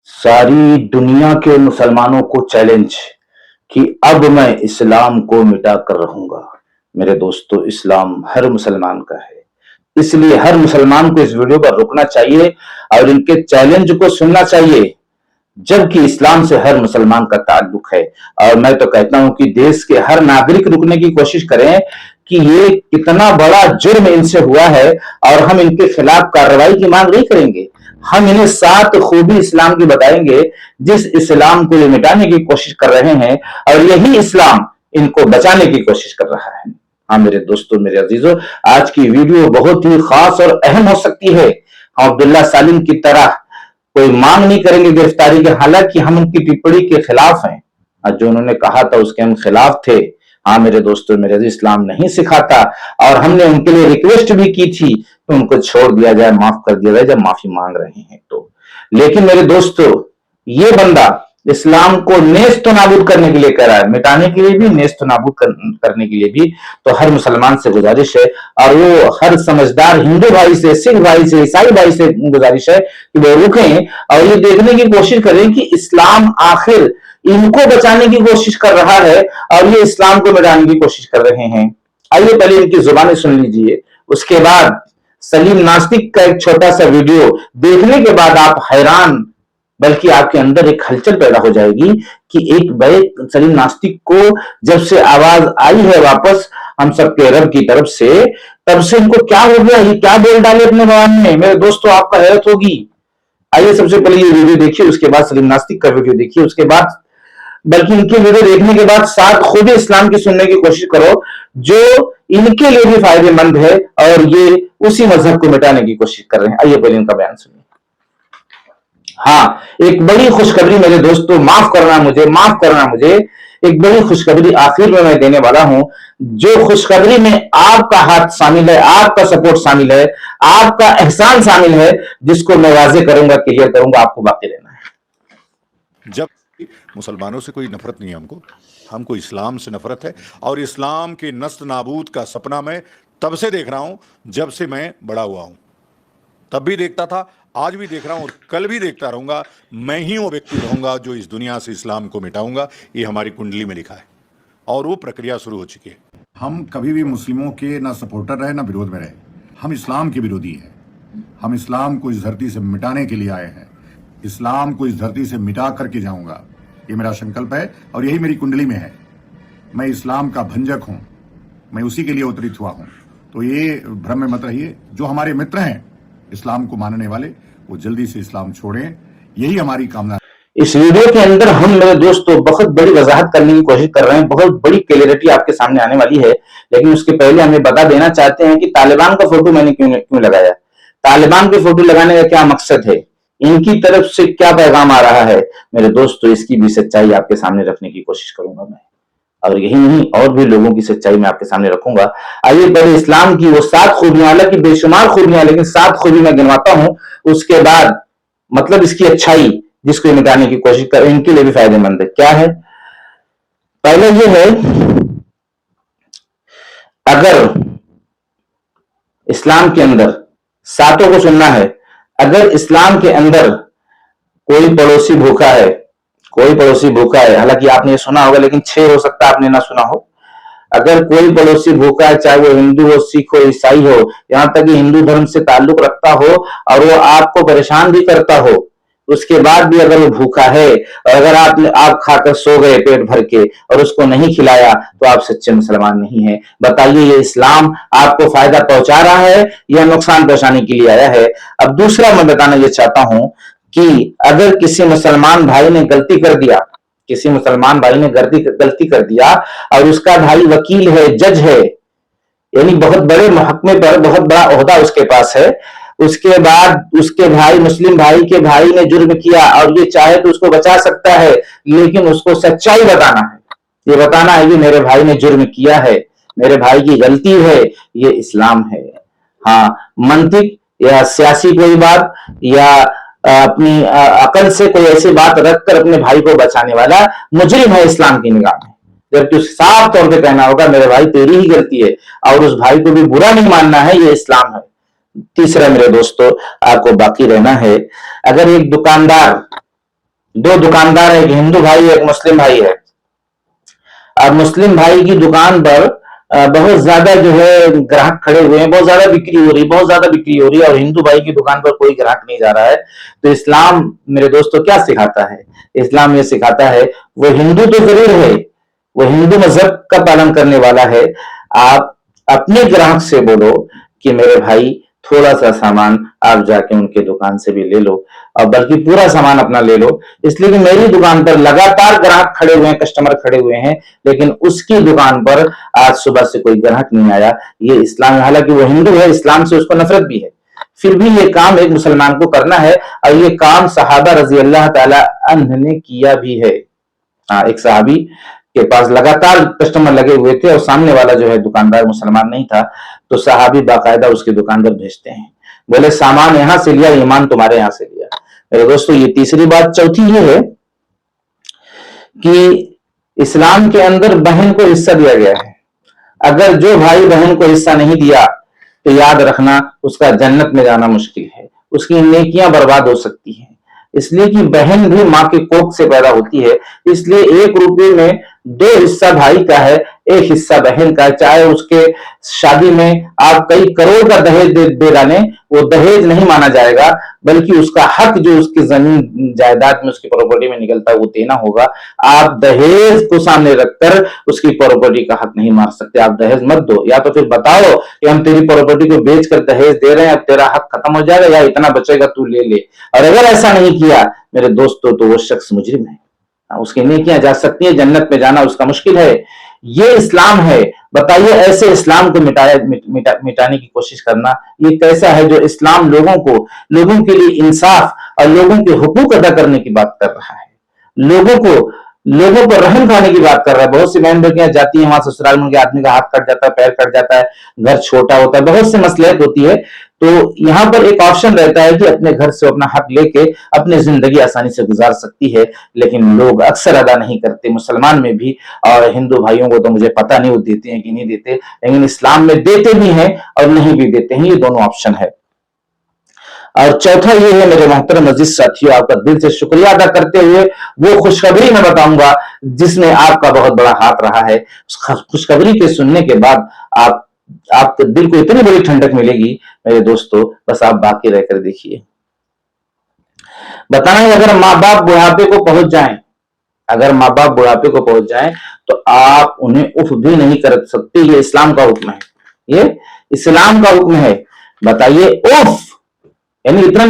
सारी दुनिया के मुसलमानों को चैलेंज कि अब मैं इस्लाम को मिटा कर रहूंगा। मेरे दोस्तों, इस्लाम हर मुसलमान का है, इसलिए हर मुसलमान को इस वीडियो पर रुकना चाहिए और इनके चैलेंज को सुनना चाहिए, जबकि इस्लाम से हर मुसलमान का ताल्लुक है। और मैं तो कहता हूं कि देश के हर नागरिक रुकने की कोशिश करें कि ये कितना बड़ा जुर्म इनसे हुआ है और हम इनके खिलाफ कार्रवाई की मांग नहीं करेंगे। हम इन्हें 7 खूबी इस्लाम की बताएंगे, जिस इस्लाम को ये मिटाने की कोशिश कर रहे हैं, और यही इस्लाम इनको बचाने की कोशिश कर रहा है। हाँ मेरे दोस्तों, मेरे अजीजों, आज की वीडियो बहुत ही खास और अहम हो सकती है। हम अब्दुल्ला सालिम की तरह कोई मांग नहीं करेंगे गिरफ्तारी की, हालांकि हम उनकी टिप्पणी के खिलाफ हैं। जो उन्होंने कहा था उसके हम खिलाफ थे। हाँ मेरे दोस्तों, मेरे इस्लाम नहीं सिखाता, और हमने उनके लिए रिक्वेस्ट भी की थी कि उनको छोड़ दिया जाए, माफ कर दिया जाए जब माफी मांग रहे हैं तो। लेकिन मेरे दोस्तों, ये बंदा इस्लाम को नेस्त नाबूद करने के लिए कह रहा है, मिटाने के लिए भी, नेस्त नाबूद करने के लिए भी। तो हर मुसलमान से गुजारिश है, और वो हर समझदार हिंदू भाई से, सिख भाई से, ईसाई भाई से गुजारिश है कि वो रुकें और ये देखने की कोशिश करें कि इस्लाम आखिर इनको बचाने की कोशिश कर रहा है और ये इस्लाम को मिटाने की कोशिश कर रहे हैं। आइए पहले इनकी जुबानी सुन लीजिए, उसके बाद सलीम नास्तिक का एक छोटा सा वीडियो देखने के बाद आप हैरान, बल्कि आपके अंदर एक हलचल पैदा हो जाएगी कि एक बड़े सलीम नास्तिक को जब से आवाज आई है वापस हम सबके रब की तरफ से, तब से इनको क्या हो गया, ये क्या बोल डाले अपने बयान में। मेरे दोस्तों, आपका हैरत होगी। आइए सबसे पहले ये वीडियो देखिए, उसके बाद सलीम नास्तिक का वीडियो देखिए, उसके बाद बल्कि इनकी वीडियो देखने के बाद 7 खुद इस्लाम की सुनने की कोशिश करो जो इनके लिए भी फायदेमंद है, और ये उसी मजहब को मिटाने की कोशिश कर रहे हैं। आइए पहले इनका बयान सुनिए। हाँ, एक बड़ी खुशखबरी मेरे दोस्तों, माफ करना मुझे, एक बड़ी खुशखबरी आखिर में मैं देने वाला हूं। जो खुशखबरी में आपका हाथ शामिल है, आपका सपोर्ट शामिल है, आपका एहसान शामिल है, जिसको मैं वाजे करूंगा, क्लियर करूंगा, आपको बाकी रहना है। जब मुसलमानों से कोई नफरत नहीं है, हमको इस्लाम से नफरत है, और इस्लाम के नस्त नाबूद का सपना मैं तब से देख रहा हूं जब से मैं बड़ा हुआ हूं। तब भी देखता था, आज भी देख रहा हूं और कल भी देखता रहूंगा। मैं ही वो व्यक्ति रहूंगा जो इस दुनिया से इस्लाम को मिटाऊंगा। ये हमारी कुंडली में लिखा है और वो प्रक्रिया शुरू हो चुकी है। हम कभी भी मुस्लिमों के ना सपोर्टर रहे ना विरोध में रहे। हम इस्लाम के विरोधी हैं। हम इस्लाम को इस धरती से मिटाने के लिए आए हैं। इस्लाम को इस धरती से मिटा करके जाऊंगा, ये मेरा संकल्प है और यही मेरी कुंडली में है। मैं इस्लाम का भंजक हूं, मैं उसी के लिए अवतरित हुआ हूं। तो ये भ्रम में मत रहिए। जो हमारे मित्र हैं इस्लाम को मानने वाले, वो जल्दी से इस्लाम छोड़ें, यही हमारी कामना है। इस वीडियो के अंदर हम मेरे दोस्तों बहुत बड़ी वजाहत करने की कोशिश कर रहे हैं, बहुत बड़ी क्लियरिटी आपके सामने आने वाली है। लेकिन उसके पहले हमें बता देना चाहते हैं कि तालिबान का फोटो मैंने क्यों लगाया, तालिबान के फोटो लगाने का क्या मकसद है, इनकी तरफ से क्या पैगाम आ रहा है। मेरे दोस्तों, इसकी भी सच्चाई आपके सामने रखने की कोशिश करूंगा मैं, और यही नहीं, और भी लोगों की सच्चाई मैं आपके सामने रखूंगा। आइए पहले इस्लाम की वो 7 खूबियां, हालांकि बेशुमार खूबियां, लेकिन 7 खूबी मैं गिनवाता हूं, उसके बाद मतलब इसकी अच्छाई जिसको मिटाने की कोशिश कर, इनके लिए भी फायदेमंद है। क्या है? पहले ये है, अगर इस्लाम के अंदर 7 को सुनना है, अगर इस्लाम के अंदर कोई पड़ोसी भूखा है, हालांकि आपने ये सुना होगा, लेकिन 6 हो सकता है आपने ना सुना हो। अगर कोई पड़ोसी भूखा है, चाहे वो हिंदू हो, सिख हो, ईसाई हो, यहां तक कि हिंदू धर्म से ताल्लुक रखता हो और वो आपको परेशान भी करता हो, उसके बाद भी अगर वो भूखा है और अगर आप खाकर सो गए पेट भर के और उसको नहीं खिलाया, तो आप सच्चे मुसलमान नहीं है। बताइए, ये इस्लाम आपको फायदा पहुंचा रहा है या नुकसान पहुंचाने के लिए आया है? अब दूसरा मैं बताना ये चाहता हूं कि अगर किसी मुसलमान भाई ने गलती कर दिया, और उसका भाई वकील है, जज है, यानी बहुत बड़े महकमे पर बहुत बड़ा ओहदा उसके पास है, उसके बाद उसके भाई, मुस्लिम भाई के भाई ने जुर्म किया और ये चाहे तो उसको बचा सकता है, लेकिन उसको सच्चाई बताना है, ये बताना है कि मेरे भाई ने जुर्म किया है, मेरे भाई की गलती है, ये इस्लाम है। हाँ, मंतिक या सियासी कोई बात या अपनी अकल से कोई ऐसी बात रखकर अपने भाई को बचाने वाला मुजरिम है इस्लाम की निगाह में, जबकि उसे साफ तौर पे कहना होगा मेरे भाई तेरी ही गलती है, और उस भाई को भी बुरा नहीं मानना है, ये इस्लाम है। तीसरा मेरे दोस्तों, आपको बाकी रहना है, अगर एक दुकानदार दो दुकानदार है, एक हिंदू भाई है, एक मुस्लिम भाई है। अब मुस्लिम भाई की दुकान पर बहुत ज्यादा जो है ग्राहक खड़े हुए हैं, बहुत ज्यादा बिक्री हो रही, बहुत ज्यादा बिक्री हो रही है, और हिंदू भाई की दुकान पर कोई ग्राहक नहीं जा रहा है। तो इस्लाम मेरे दोस्तों क्या सिखाता है? इस्लाम ये सिखाता है, वो हिंदू तो जरूर है, वो हिंदू मजहब का पालन करने वाला है, आप अपने ग्राहक से बोलो कि मेरे भाई थोड़ा सा सामान आप जाके उनके दुकान से भी ले लो, और बल्कि पूरा सामान अपना ले लो, इसलिए कि मेरी दुकान पर लगातार ग्राहक खड़े हुए हैं, कस्टमर खड़े हुए हैं, लेकिन उसकी दुकान पर आज सुबह से कोई ग्राहक नहीं आया। ये इस्लाम, हालांकि वो हिंदू है, इस्लाम से उसको नफरत भी है, फिर भी ये काम एक मुसलमान को करना है, और ये काम सहाबा रजी अल्लाह ताला अन्ह ने किया भी है। एक सहाबी के पास लगातार कस्टमर लगे हुए थे, और सामने वाला जो है दुकानदार मुसलमान नहीं था, तो सहाबी बाकायदा उसकी दुकान पर भेजते हैं, बोले सामान यहां से लिया, ईमान तुम्हारे यहां से लिया। मेरे दोस्तों ये तीसरी बात। चौथी ये है कि इस्लाम के अंदर बहन को हिस्सा दिया गया है। अगर जो भाई बहन को हिस्सा नहीं दिया तो याद रखना उसका जन्नत में जाना मुश्किल है, उसकी नेकियां बर्बाद हो सकती हैं। इसलिए कि बहन भी माँ के कोख से पैदा होती है, इसलिए 1 रुपये में 2 हिस्सा भाई का है, 1 हिस्सा बहन का है। चाहे उसके शादी में आप कई करोड़ का दहेज दे डालें, वो दहेज नहीं माना जाएगा, बल्कि उसका हक जो उसकी जमीन जायदाद में, उसकी प्रॉपर्टी में निकलता है, वो देना होगा। आप दहेज को सामने रखकर उसकी प्रॉपर्टी का हक नहीं मार सकते। आप दहेज मत दो, या तो फिर बताओ कि हम तेरी प्रॉपर्टी को बेचकर दहेज दे रहे हैं, अब तेरा हक खत्म हो जाएगा, या इतना बचेगा तू ले ले। और अगर ऐसा नहीं किया मेरे दोस्तों, तो वो शख्स मुजरिम है, उसकी नेकियां जा सकती है, जन्नत में जाना उसका मुश्किल है। ये इस्लाम है। बताइए ऐसे इस्लाम को मिटाने की कोशिश करना, ये कैसा है जो इस्लाम लोगों के लिए इंसाफ और लोगों के हुकूक अदा करने की बात कर रहा है, लोगों पर रहम खाने की बात कर रहा है। बहुत सी बहन बेटियां जाती हैं वहां ससुराल में, आदमी का हाथ कट जाता है, पैर कट जाता है, घर छोटा होता है, बहुत सी मसलियत होती है। तो यहाँ पर एक ऑप्शन रहता है कि अपने घर से अपना हक लेके अपनी जिंदगी आसानी से गुजार सकती है, लेकिन लोग अक्सर अदा नहीं करते, मुसलमान में भी। और हिंदू भाइयों को तो मुझे पता नहीं वो देते हैं कि नहीं देते, लेकिन इस्लाम में देते भी हैं और नहीं भी देते हैं, ये दोनों ऑप्शन है। और चौथा ये है मेरे मोहतरम अजीज साथियों, आपका दिल से शुक्रिया अदा करते हुए वो खुशखबरी मैं बताऊंगा जिसमें आपका बहुत बड़ा हाथ रहा है। उस खुशखबरी के सुनने के बाद आपके दिल को इतनी बड़ी ठंडक मिलेगी मेरे दोस्तों, बस आप बाकी रहकर देखिए। बताना है, अगर माँ बाप बुढ़ापे को पहुंच जाएं, अगर माँ बाप बुढ़ापे को पहुंच जाएं तो आप उन्हें उफ भी नहीं कर सकते। ये इस्लाम का हुक्म है, ये इस्लाम का हुक्म है। बताइए उफ यानी इतना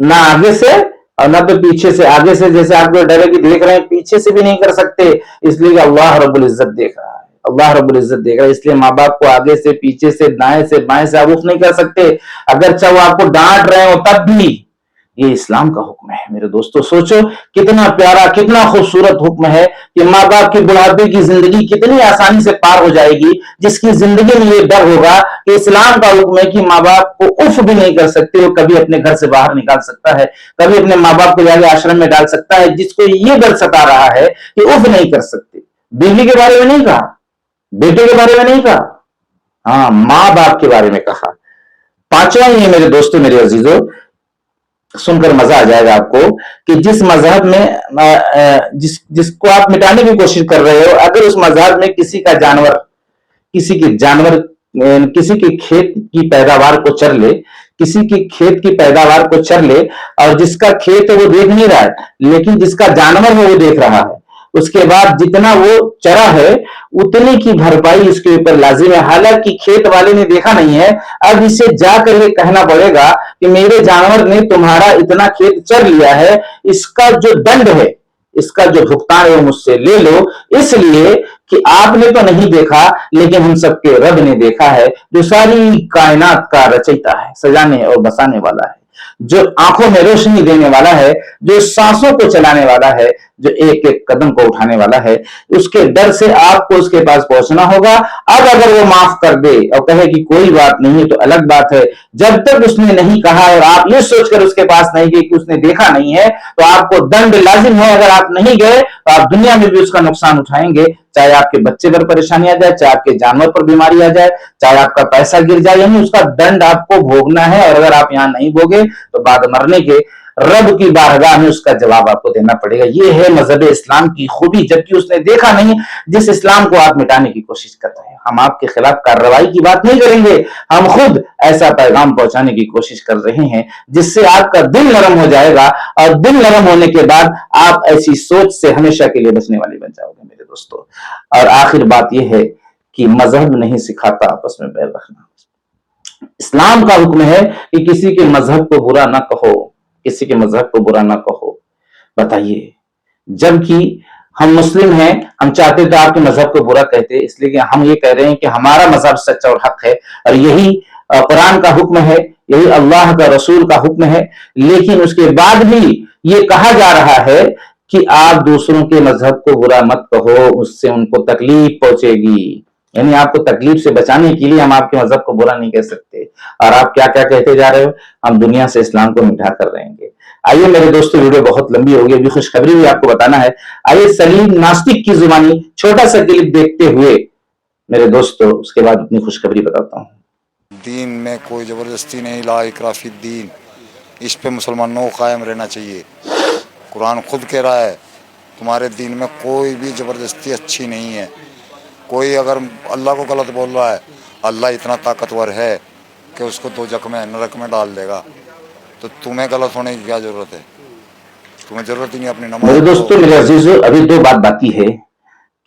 ना आगे से और ना तो पीछे से। आगे से जैसे आपको डर है कि देख रहे हैं, पीछे से भी नहीं कर सकते, इसलिए कि अल्लाह रब्बुल इज्जत देख रहा है, अल्लाह रब्बुल इज्जत देख रहा है। इसलिए माँ बाप को आगे से, पीछे से, दाएं से, बाएं से आप उफ नहीं कर सकते, अगर चाहे वो आपको डांट रहे हो तब भी। ये इस्लाम का हुक्म है मेरे दोस्तों। सोचो कितना प्यारा, कितना खूबसूरत हुक्म है कि माँ बाप की बुढ़ापे की जिंदगी कितनी आसानी से पार हो जाएगी। जिसकी जिंदगी में ये डर होगा कि इस्लाम का हुक्म है कि माँ बाप को उफ भी नहीं कर सकते, वो कभी अपने घर से बाहर निकाल सकता है, कभी अपने माँ बाप को जाके आश्रम में डाल सकता है, जिसको ये डर सता रहा है कि उफ नहीं कर सकते। बीवी के बारे में नहीं कहा, बेटे के बारे में नहीं कहा, हाँ माँ बाप के बारे में कहा। पांचवा ये मेरे दोस्तों, मेरे अजीजों, सुनकर मजा आ जाएगा आपको कि जिस मजहब में जिसको आप मिटाने की कोशिश कर रहे हो, अगर उस मजहब में किसी के खेत की पैदावार को चर ले, किसी की खेत की पैदावार को चर ले, और जिसका खेत है वो देख नहीं रहा है, लेकिन जिसका जानवर है वो देख रहा है, उसके बाद जितना वो चरा है उतने की भरपाई इसके ऊपर लाजिम है। हालांकि खेत वाले ने देखा नहीं है, अब इसे जाकर ये कहना पड़ेगा कि मेरे जानवर ने तुम्हारा इतना खेत चर लिया है, इसका जो दंड है, इसका जो भुगतान है वो मुझसे ले लो, इसलिए कि आपने तो नहीं देखा लेकिन हम सबके रब ने देखा है, जो सारी कायनात का रचयिता है, सजाने और बसाने वाला है, जो आंखों में रोशनी देने वाला है, जो सांसों को चलाने वाला है, जो एक एक कदम को उठाने वाला है। उसके डर से आपको उसके पास पहुंचना होगा। अब अगर वो माफ कर दे और कहे कि कोई बात नहीं है तो अलग बात है। जब तक उसने नहीं कहा और आप ये सोचकर उसके पास नहीं गए कि उसने देखा नहीं है, तो आपको दंड लाजिम है। अगर आप नहीं गए तो आप दुनिया में भी उसका नुकसान उठाएंगे, चाहे आपके बच्चे पर परेशानी आ जाए, चाहे आपके जानवर पर बीमारी आ जाए, चाहे आपका पैसा गिर जाए, यानी उसका दंड आपको भोगना है। और अगर आप यहाँ नहीं भोगे तो बाद मरने के रब की बारगाह में उसका जवाब आपको देना पड़ेगा। ये है मजहब इस्लाम की खूबी, जबकि उसने देखा नहीं जिस इस्लाम को आप मिटाने की कोशिश कर रहे हैं। हम आपके खिलाफ कार्रवाई की बात नहीं करेंगे, हम खुद ऐसा पैगाम पहुंचाने की कोशिश कर रहे हैं जिससे आपका दिल नरम हो जाएगा, और दिल नरम होने के बाद आप ऐसी सोच से हमेशा के लिए बचने वाले बन जाओगे मेरे दोस्तों। और आखिर बात यह है कि मजहब नहीं सिखाता आपस में बैर रखना। इस्लाम का हुक्म है कि किसी के मजहब को बुरा ना कहो, किसी के मजहब को बुरा ना कहो। बताइए, जबकि हम मुस्लिम हैं, हम चाहते तो आपके मजहब को बुरा कहते, इसलिए कि हम ये कह रहे हैं कि हमारा मजहब सच और हक है, और यही कुरान का हुक्म है, यही अल्लाह का रसूल का हुक्म है। लेकिन उसके बाद भी ये कहा जा रहा है कि आप दूसरों के मजहब को बुरा मत कहो, उससे उनको तकलीफ पहुंचेगी। यानी आपको तकलीफ से बचाने के लिए हम आपके मजहब को बुरा नहीं कह सकते। और आप क्या क्या कहते जा रहे हो, हम दुनिया से इस्लाम को मिटा कर रहेंगे। आइए मेरे दोस्तों, वीडियो बहुत लंबी होगी, अभी खुशखबरी भी आपको बताना है। आइए सलीम नास्तिक की जुबानी छोटा सा क्लिप देखते हुए मेरे दोस्तों उसके बाद अपनी खुशखबरी बताता हूँ। दीन में कोई ज़बरदस्ती नहीं, ला इकराह फी दीन, इस पे मुसलमानों को कायम रहना चाहिए। कुरान खुद कह रहा है तुम्हारे दीन में कोई भी ज़बरदस्ती अच्छी नहीं है। कोई अगर अल्लाह को गलत बोल रहा है, अल्लाह इतना ताकतवर है कि उसको दोजख में नरक में डाल देगा। तो तुम्हें गलत होने की क्या ज़रूरत है? तुम्हें ज़रूरत ही नहीं अपनी नमाज। मेरे दोस्तों, मेरे अजीजों, अभी दो बात बाकी है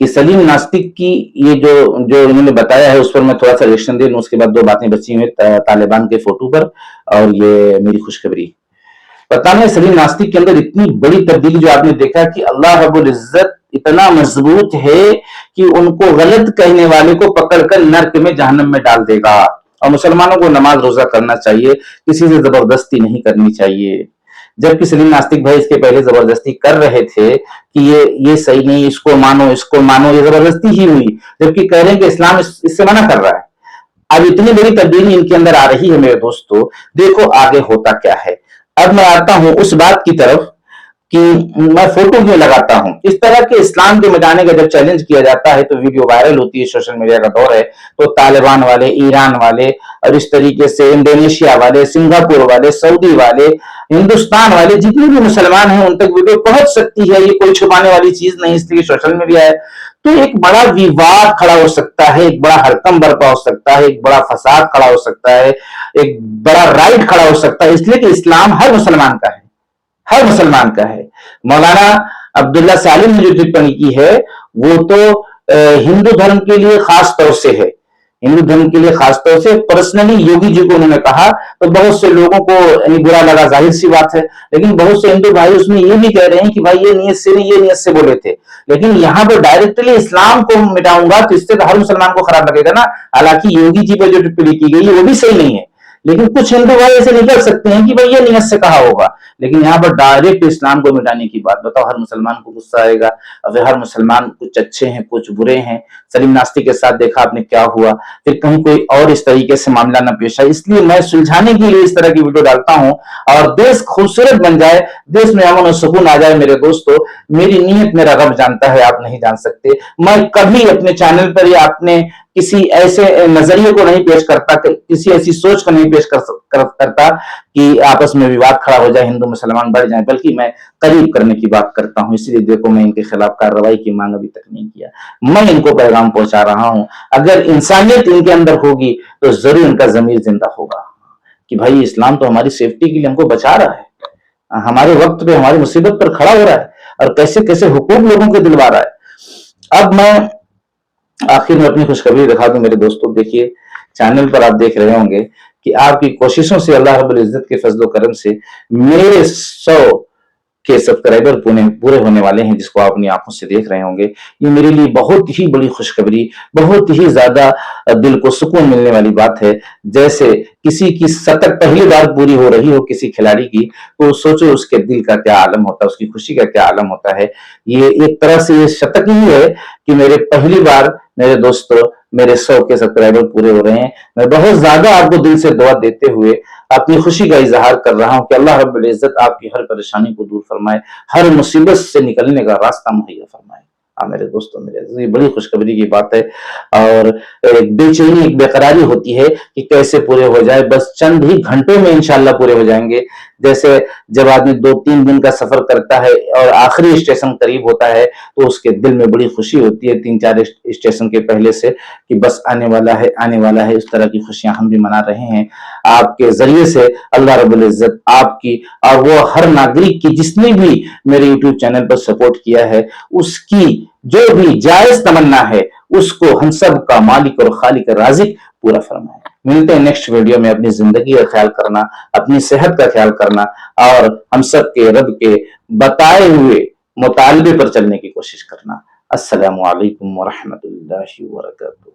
कि सलीम नास्तिक की ये जो इन्होंने बताया है उस पर मैं थोड़ा सा रिएक्शन दे लूं, उसके बाद दो बातें बची हुई तालिबान के फोटो पर और ये मेरी खुशखबरी। पता नहीं सलीम नास्तिक के अंदर इतनी बड़ी तब्दीली जो आपने देखा कि अल्लाह रब्बुल इज्जत इतना मजबूत है कि उनको गलत कहने वाले को पकड़कर नर्क में जहन्नम में डाल देगा। और मुसलमानों को नमाज रोजा करना चाहिए, किसी से जबरदस्ती नहीं करनी चाहिए। जबकि सलीम नास्तिक भाई इसके पहले जबरदस्ती कर रहे थे कि ये सही नहीं, इसको मानो, ये जबरदस्ती ही हुई, जबकि कह रहे हैं कि इस्लाम इससे मना कर रहा है। अब इतनी बड़ी तब्दीली इनके अंदर आ रही है मेरे दोस्तों, देखो आगे होता क्या है। अब मैं आता हूं उस बात की तरफ कि मैं फोटो क्यों लगाता हूं। इस तरह के इस्लाम के मिटाने का जब चैलेंज किया जाता है तो वीडियो वायरल होती है, सोशल मीडिया का दौर है, तो तालिबान वाले, ईरान वाले और इस तरीके से इंडोनेशिया वाले, सिंगापुर वाले, सऊदी वाले, हिंदुस्तान वाले, जितने भी मुसलमान हैं उन तक वीडियो पहुंच सकती है। ये कोई छुपाने वाली चीज नहीं, इसलिए सोशल मीडिया है। तो एक बड़ा विवाद खड़ा हो सकता है, एक बड़ा हड़कंप बर्पा हो सकता है, एक बड़ा फसाद खड़ा हो सकता है, एक बड़ा राइट खड़ा हो सकता है, इसलिए कि इस्लाम हर मुसलमान का है, हर मुसलमान का है। मौलाना अब्दुल्ला सालिम ने जो टिप्पणी की है वो तो हिंदू धर्म के लिए खास तौर से है, हिंदू धर्म के लिए खास तौर से पर्सनली योगी जी को उन्होंने कहा तो बहुत से लोगों को बुरा लगा, जाहिर सी बात है। लेकिन बहुत से हिंदू भाई उसमें ये भी कह रहे हैं कि भाई ये नियत से नहीं, ये नियत से बोले थे। लेकिन यहाँ पर डायरेक्टली इस्लाम को मिटाऊंगा तो इससे तो हर मुसलमान को खराब लगेगा ना। हालांकि योगी जी पर जो टिप्पणी की गई है वो भी सही नहीं है, लेकिन कुछ हिंदू भाई ऐसे निकल सकते हैं कि भाई ये नियत से कहा होगा। लेकिन यहाँ पर डायरेक्ट इस्लाम को मिटाने की बात, बताओ हर मुसलमान को गुस्सा आएगा। अब हर मुसलमान कुछ अच्छे हैं, कुछ बुरे हैं। सलीम नास्तिक के साथ देखा आपने क्या हुआ, फिर कहीं कोई और इस तरीके से मामला न पेश आए। इसलिए मैं सुलझाने के लिए इस तरह की वीडियो डालता हूं और देश खूबसूरत बन जाए, देश में अमन और सुकून आ जाए। मेरे दोस्तों, मेरी नीयत मेरा रब जानता है, आप नहीं जान सकते। मैं कभी अपने चैनल पर या अपने किसी ऐसे नजरिए को नहीं पेश करता, किसी ऐसी सोच को नहीं पेश करता कि आपस में विवाद खड़ा हो जाए, हिंदू मुसलमान बढ़ जाए, बल्कि मैं करीब करने की बात करता हूं। इसलिए देखो, मैं इनके खिलाफ कार्रवाई की मांग अभी तक नहीं किया, मैं इनको पैगाम पहुंचा रहा हूं। अगर इंसानियत इनके अंदर होगी तो जरूर इनका जमीर जिंदा होगा कि भाई इस्लाम तो हमारी सेफ्टी के लिए हमको बचा रहा है, हमारे वक्त पे, हमारी मुसीबत पर खड़ा हो रहा है और कैसे कैसे हुकूक लोगों को दिलवा रहा है। अब मैं आखिर में अपनी खुशखबरी दिखा दूं मेरे दोस्तों। देखिए, चैनल पर आप देख रहे होंगे कि आपकी कोशिशों से, अल्लाह रब्बुल इज्जत के फजलो करम से मेरे 100 के सब्सक्राइबर पूरे होने वाले हैं, जिसको आप अपनी आंखों से देख रहे होंगे। ये मेरे लिए बहुत ही बड़ी खुशखबरी, बहुत ही ज्यादा दिल को सुकून मिलने वाली बात है। जैसे किसी की शतक पहली बार पूरी हो रही हो किसी खिलाड़ी की, तो सोचो उसके दिल का क्या आलम होता है, उसकी खुशी का क्या आलम होता है। ये एक तरह से ये शतक ही है कि मेरे पहली बार मेरे दोस्तों मेरे 100 के सब्सक्राइबर पूरे हो रहे हैं। मैं बहुत ज्यादा आपको दिल से दुआ देते हुए अपनी खुशी का इजहार कर रहा हूं कि अल्लाह रब्बुल इज्जत आपकी हर परेशानी को दूर फरमाए, हर मुसीबत से निकलने का रास्ता मुहैया फरमाए। हाँ मेरे दोस्तों, मेरे ये बड़ी खुशखबरी की बात है। और एक बेचैनी, एक बेकरारी होती है कि कैसे पूरे हो जाए, बस चंद ही घंटों में इंशाल्लाह पूरे हो जाएंगे। जैसे जब आदमी 2-3 दिन का सफर करता है और आखिरी स्टेशन करीब होता है तो उसके दिल में बड़ी खुशी होती है 3-4 स्टेशन के पहले से, कि बस आने वाला है, आने वाला है। इस तरह की खुशियां हम भी मना रहे हैं आपके जरिए से। अल्लाह रब्बुल इज्जत आपकी और वो हर नागरिक की जिसने भी मेरे यूट्यूब चैनल पर सपोर्ट किया है, उसकी जो भी जायज तमन्ना है उसको हम सब का मालिक और खालिक राजिक पूरा फरमाए। मिलते हैं नेक्स्ट वीडियो में। अपनी जिंदगी का ख्याल करना, अपनी सेहत का ख्याल करना और हम सब के रब के बताए हुए मुतालबे पर चलने की कोशिश करना। अस्सलामु अलैकुम व रहमतुल्लाहि व बरकातुहू।